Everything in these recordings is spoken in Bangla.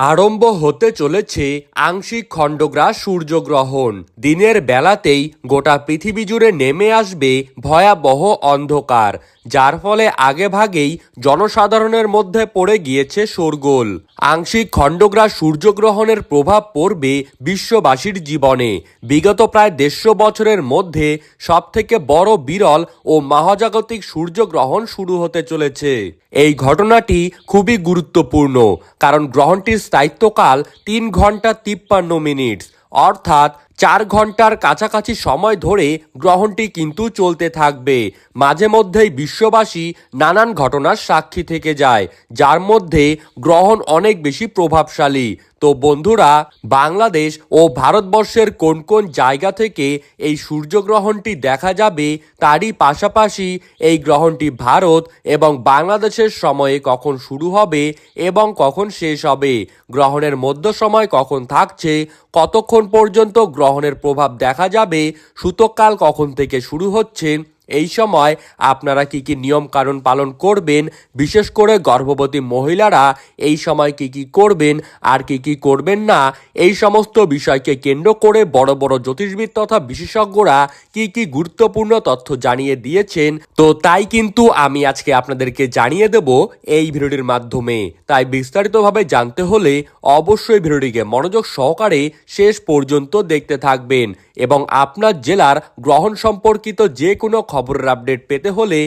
আরম্ভ হতে চলেছে আংশিক খণ্ডগ্রাস সূর্যগ্রহণ। দিনের বেলাতেই গোটা পৃথিবী জুড়ে নেমে আসবে ভয়াবহ অন্ধকার, যার ফলে আগেভাগেই জনসাধারণের মধ্যে পড়ে গিয়েছে শোরগোল। আংশিক খণ্ডগ্রাস সূর্যগ্রহণের প্রভাব পড়বে বিশ্ববাসীর জীবনে। বিগত প্রায় 150 বছরের মধ্যে সবথেকে বড় বিরল ও মহাজাগতিক সূর্যগ্রহণ শুরু হতে চলেছে। এই ঘটনাটি খুবই গুরুত্বপূর্ণ, কারণ গ্রহণটির স্থায়িত্বকাল 3 ঘন্টা 53 মিনিট, অর্থাৎ 4 ঘন্টার কাছাকাছি সময় ধরে গ্রহণটি কিন্তু চলতে থাকবে। মাঝে মধ্যেই বিশ্ববাসী নানান ঘটনার সাক্ষী থেকে যায়, যার মধ্যে গ্রহণ অনেক বেশি প্রভাবশালী। তো বন্ধুরা, বাংলাদেশ ও ভারতবর্ষের কোন কোন জায়গা থেকে এই সূর্যগ্রহণটি দেখা যাবে, তারই পাশাপাশি এই গ্রহণটি ভারত এবং বাংলাদেশের সময়ে কখন শুরু হবে এবং কখন শেষ হবে, গ্রহণের মধ্য সময় কখন থাকছে, কতক্ষণ পর্যন্ত গ্রহণের প্রভাব দেখা যাবে, সূতককাল কখন থেকে শুরু হচ্ছে, এই সময় আপনারা কি কি নিয়ম কানুন পালন করবেন, বিশেষ করে গর্ভবতী মহিলারা এই সময় কি কি করবেন আর কি কি করবেন না, এই সমস্ত বিষয়কে কেন্দ্র করে বড় বড় জ্যোতিষবিদ তথা বিশেষজ্ঞরা কি কি গুরুত্বপূর্ণ তথ্য জানিয়ে দিয়েছেন। তো তাই কিন্তু আমি আজকে আপনাদেরকে জানিয়ে দেব এই ভিডিওটির মাধ্যমে। তাই বিস্তারিতভাবে জানতে হলে অবশ্যই ভিডিওটিকে মনোযোগ সহকারে শেষ পর্যন্ত দেখতে থাকবেন এবং আপনার জেলার গ্রহণ সম্পর্কিত যে কোনো খবরের আপডেট পেতে হলে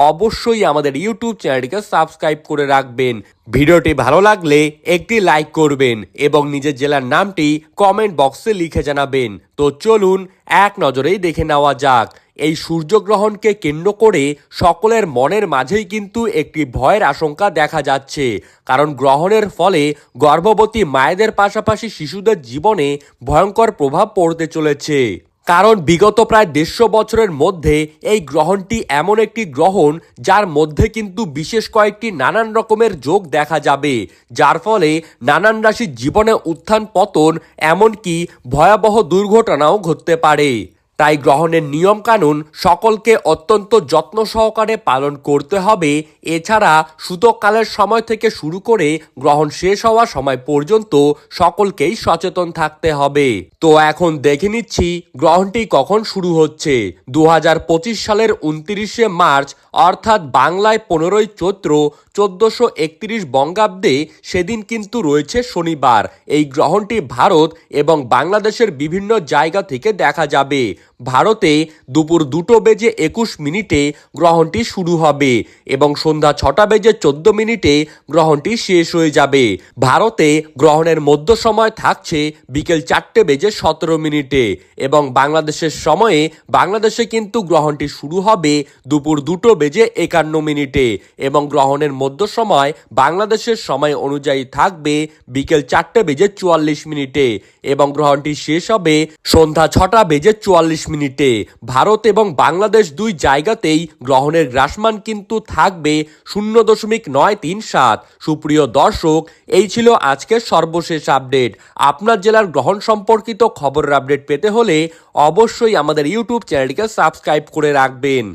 অবশ্যই আমাদের ইউটিউব চ্যানেলটিকে সাবস্ক্রাইব করে রাখবেন। ভিডিওটি ভালো লাগলে একটি লাইক করবেন এবং নিজের জেলার নামটি কমেন্ট বক্সে লিখে জানাবেন। তো চলুন এক নজরেই দেখে নেওয়া যাক। এই সূর্যগ্রহণকে কেন্দ্র করে সকলের মনের মাঝেই কিন্তু একটি ভয়ের আশঙ্কা দেখা যাচ্ছে, কারণ গ্রহণের ফলে গর্ভবতী মায়েদের পাশাপাশি শিশুদের জীবনে ভয়ঙ্কর প্রভাব পড়তে চলেছে। কারণ বিগত প্রায় 150 বছরের মধ্যে এই গ্রহণটি এমন একটি গ্রহণ যার মধ্যে কিন্তু বিশেষ কয়েকটি নানান রকমের যোগ দেখা যাবে, যার ফলে নানান রাশির জীবনে উত্থান পতন, এমনকি ভয়াবহ দুর্ঘটনাও ঘটতে পারে। তাই গ্রহণের নিয়ম কানুন সকলকে অত্যন্ত যত্ন সহকারে পালন করতে হবে। এছাড়া সূতককালের সময় থেকে শুরু করে গ্রহণ শেষ হওয়ার সময় পর্যন্ত সকলকেই সচেতন থাকতে হবে। তো এখন দেখে নিচ্ছি গ্রহণটি কখন শুরু হচ্ছে। 2025 সালের 29শে মার্চ, অর্থাৎ বাংলায় 15ই চৈত্র 1431 বঙ্গাব্দে, সেদিন কিন্তু রয়েছে শনিবার। এই গ্রহণটি ভারত এবং বাংলাদেশের বিভিন্ন জায়গা থেকে দেখা যাবে। ভারতে দুপুর 2:21 গ্রহণটি শুরু হবে এবং সন্ধ্যা 6:14 গ্রহণটি শেষ হয়ে যাবে। ভারতে গ্রহণের মধ্য সময় থাকছে বিকেল 4:17 এবং বাংলাদেশের সময়ে বাংলাদেশে কিন্তু গ্রহণটি শুরু হবে দুপুর 2:51 এবং গ্রহণের মধ্য সময় বাংলাদেশের সময় অনুযায়ী থাকবে বিকেল 4:44 এবং গ্রহণটি শেষ হবে সন্ধ্যা 6:44। ভারত এবং বাংলাদেশ দুই জায়গাতেই গ্রহণের গ্রাসমান কিন্তু থাকবে 0.937। সুপ্রিয় দর্শক, এই ছিল আজকের সর্বশেষ আপডেট। আপনার জেলার গ্রহণ সম্পর্কিত খবরের আপডেট পেতে হলে অবশ্যই আমাদের ইউটিউব চ্যানেলটিকে সাবস্ক্রাইব করে রাখবেন।